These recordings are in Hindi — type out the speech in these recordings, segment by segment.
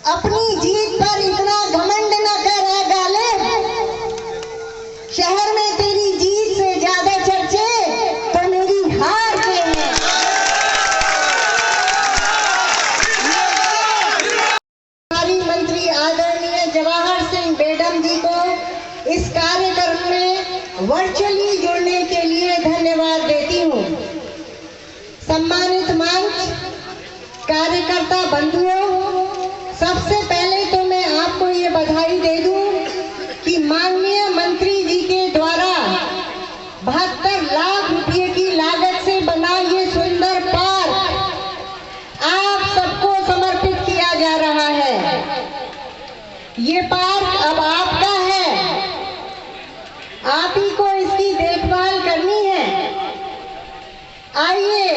अपनी जीत पर इतना घमंड न कर है गालिब। शहर में तेरी जीत से ज्यादा चर्चे तो मेरी हार के हैं। हमारी मंत्री आदरणीय जवाहर सिंह बेडम जी को इस कार्यक्रम में वर्चुअली जुड़ने के लिए धन्यवाद देती हूँ। सम्मानित मंच, कार्यकर्ता बंधुओं, सबसे पहले तो मैं आपको ये बधाई दे दूं कि माननीय मंत्री जी के द्वारा 72 लाख रुपए की लागत से बना ये सुंदर पार्क आप सबको समर्पित किया जा रहा है। ये पार्क अब आपका है, आप ही को इसकी देखभाल करनी है। आइए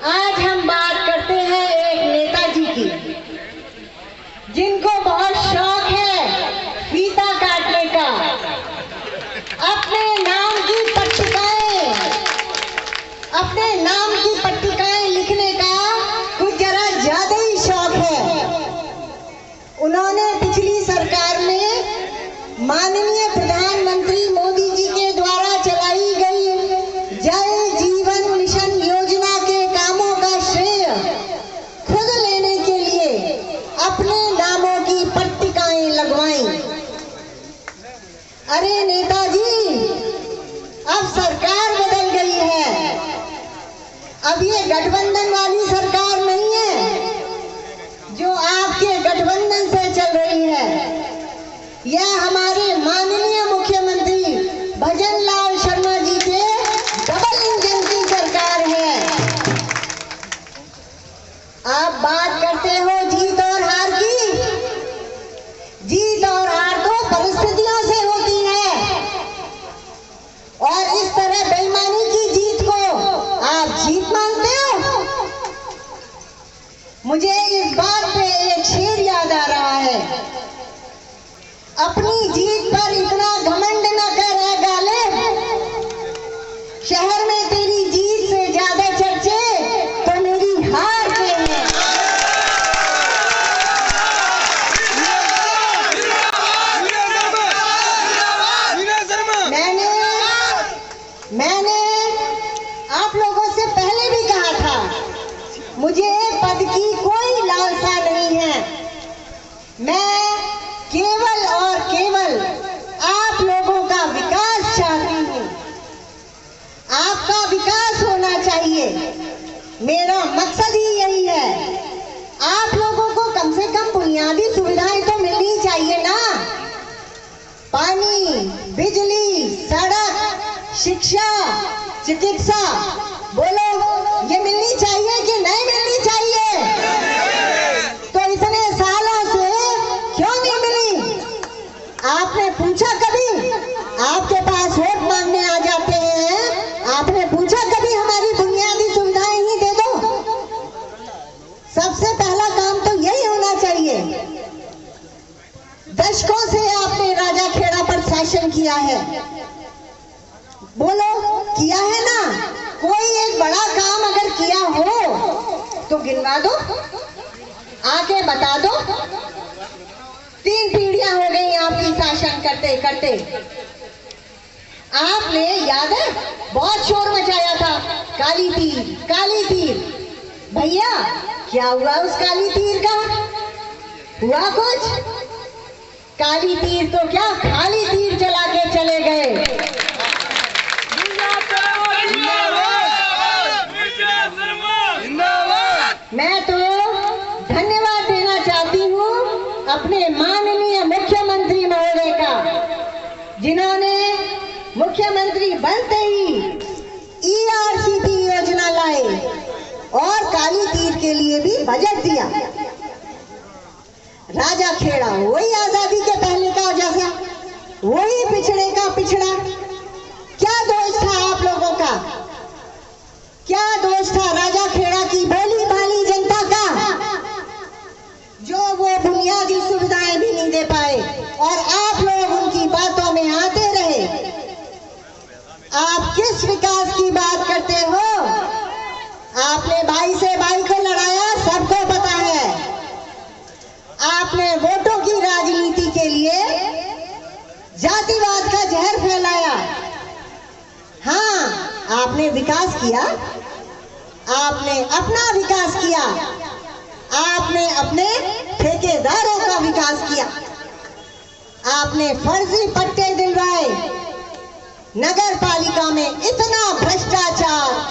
आज हम बात करते हैं एक नेताजी की, जिनको बहुत शौक है फीता काटने का, अपने नाम की पट्टिकाएं लिखने का कुछ जरा ज्यादा ही शौक है। उन्होंने पिछली सरकार में माननीय प्रधानमंत्री मोदी जी के द्वारा चलाई गई जल जीवन मिशन योजना के कामों का श्रेय खुद लेने के लिए अपने नामों की पट्टिकाएं लगवाई। अरे नेताजी, अब सरकार बदल गई है। अब ये गठबंधन वाली सरकार नहीं है जो आपके गठबंधन से चल रही है। यह हमारे माननीय मुख्यमंत्री भजन लाल शर्मा जी के डबल इंजन की सरकार है। आप बात करते हो जीत और हार की। जीत और हार तो परिस्थितियों से होती है, और इस तरह बेईमानी की जीत को आप जीत मानते हो। मुझे इस बात पे एक शेर याद आ रहा है, अपनी जीत पर इतना घमंड न कर है गालिब। शहर में तेरी जीत से ज्यादा चर्चे तो मेरी हार के हैं। मैंने आप लोगों से पहले भी कहा था, मुझे पद की कोई लालसा नहीं है। मैं केवल और केवल आप लोगों का विकास चाहती हूँ। आपका विकास होना चाहिए, मेरा मकसद ही यही है। आप लोगों को कम से कम बुनियादी सुविधाएं तो मिलनी चाहिए ना। पानी, बिजली, सड़क, शिक्षा, चिकित्सा, बोलो ये मिलनी चाहिए कि नहीं मिलनी चाहिए? तो इतने सालों से क्यों नहीं मिली? आपने पूछा कभी? आपके पास वोट मांगने आ जाते हैं, आपने पूछा कभी हमारी बुनियादी सुविधाएं ही दे दो? सबसे पहला काम तो यही होना चाहिए। दशकों से आपने राजा खेड़ा पर शासन किया है, बोलो किया है ना? कोई एक बड़ा काम अगर किया हो तो गिनवा दो, आके बता दो। 3 पीढ़ियां हो गई आपकी शासन करते करते। आपने याद है बहुत शोर मचाया था, काली तीर, काली तीर। भैया क्या हुआ उस काली तीर का? हुआ कुछ? काली तीर तो क्या खाली तीर चला के चले गए। मैं तो धन्यवाद देना चाहती हूँ अपने माननीय मुख्यमंत्री महोदय का, जिन्होंने मुख्यमंत्री बनते ही ERCP योजना लाए और काली तीर के लिए भी बजट दिया। राजा खेड़ा वही आजादी के पहले का जैसा, वही पिछड़े का पिछड़ा। क्या दोष था आप लोगों का? क्या दोष था राजा खेड़ा की भोली भाली जनता का, जो वो बुनियादी सुविधाएं भी नहीं दे पाए और आप लोग उनकी बातों में आते रहे? आप किस विकास की बात करते हो? आपने भाई से भाई को लड़ाया, सबको पता है। आपने वोटों की राजनीति के लिए जातिवाद का जहर फैलाया। हाँ, आपने विकास किया, आपने अपना विकास किया, आपने अपने ठेकेदारों का विकास किया, आपने फर्जी पट्टे दिलवाए। नगर पालिका में इतना भ्रष्टाचार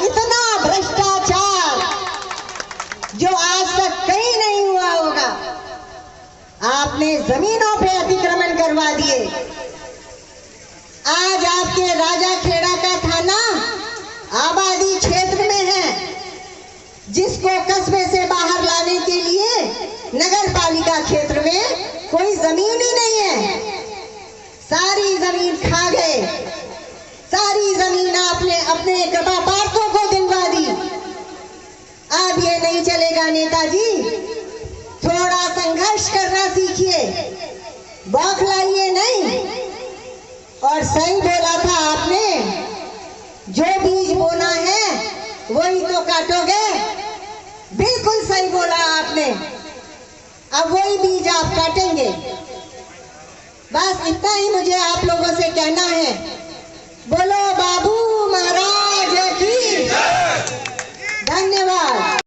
जो आज तक कहीं नहीं हुआ होगा। आपने जमीनों पे अतिक्रमण करवा दिए। आज आपके राजाखेड़ा का थाना आबादी क्षेत्र में है, जिसको कस्बे से बाहर लाने के लिए नगर पालिका क्षेत्र में कोई जमीन ही नहीं है। सारी जमीन खा गए, सारी जमीन आपने अपने व्यापारियों को दिलवा दी। अब ये नहीं चलेगा नेताजी, थोड़ा संघर्ष करना सीखिए, बौखलाइए नहीं। और सही बोला था आपने, जो बीज बोना है वही तो काटोगे। बिल्कुल सही बोला आपने, अब वही बीज आप काटेंगे। बस इतना ही मुझे आप लोगों से